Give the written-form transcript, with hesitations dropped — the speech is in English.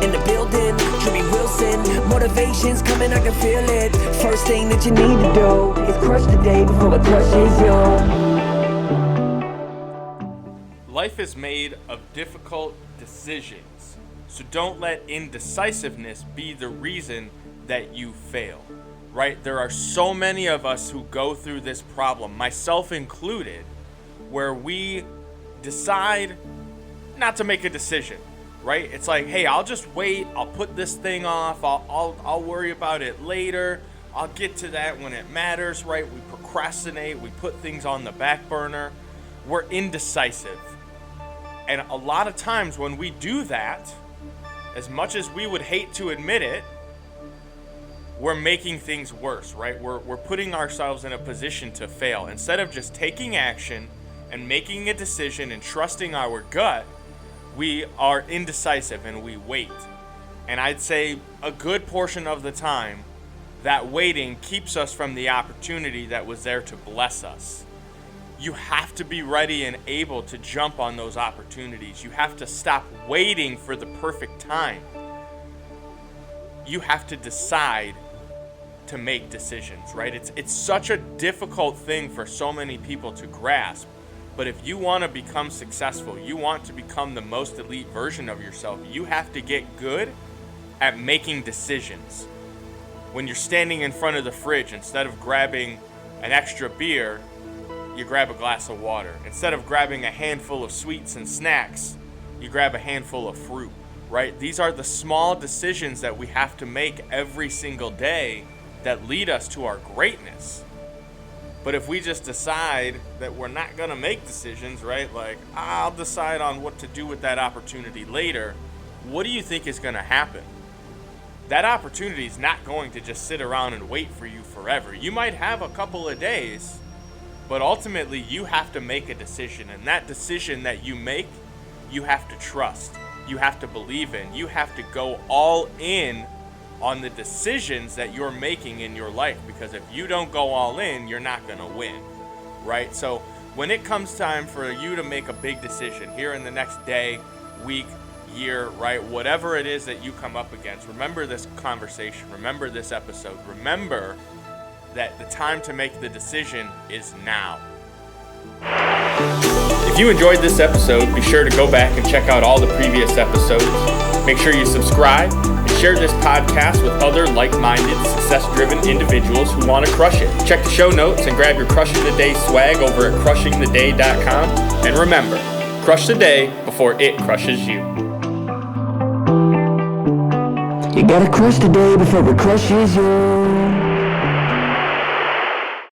In the building, Drewbie, motivation's coming, I can feel it. First thing that you need to do is crush the day before it crushes you. Life is made of difficult decisions, so don't let indecisiveness be the reason that you fail, right? There are so many of us who go through this problem, myself included, where we decide not to make a decision. Right? It's like, hey, I'll just wait. I'll put this thing off. I'll worry about it later. I'll get to that when it matters, right? We procrastinate. We put things on the back burner. We're indecisive. And a lot of times when we do that, as much as we would hate to admit it, we're making things worse, right? We're putting ourselves in a position to fail. Instead of just taking action and making a decision and trusting our gut, we are indecisive and we wait. And I'd say a good portion of the time, that waiting keeps us from the opportunity that was there to bless us. You have to be ready and able to jump on those opportunities. You have to stop waiting for the perfect time. You have to decide to make decisions, right? It's such a difficult thing for so many people to grasp. But if you want to become successful, you want to become the most elite version of yourself, you have to get good at making decisions. When you're standing in front of the fridge, instead of grabbing an extra beer, you grab a glass of water. Instead of grabbing a handful of sweets and snacks, you grab a handful of fruit, right? These are the small decisions that we have to make every single day that lead us to our greatness. But if we just decide that we're not going to make decisions, right? Like, I'll decide on what to do with that opportunity later. What do you think is going to happen? That opportunity is not going to just sit around and wait for you forever. You might have a couple of days, but ultimately you have to make a decision. And that decision that you make, you have to trust. You have to believe in. You have to go all in on the decisions that you're making in your life, because if you don't go all in, you're not going to win, right? So when it comes time for you to make a big decision here in the next day, week, year, right, whatever it is that you come up against, remember this conversation, remember this episode, remember that the time to make the decision is now. If you enjoyed this episode, be sure to go back and check out all the previous episodes. Make sure you subscribe and share this podcast with other like-minded, success-driven individuals who want to crush it. Check the show notes and grab your Crushing the Day swag over at crushingtheday.com. And remember, crush the day before it crushes you. You gotta crush the day before it crushes you.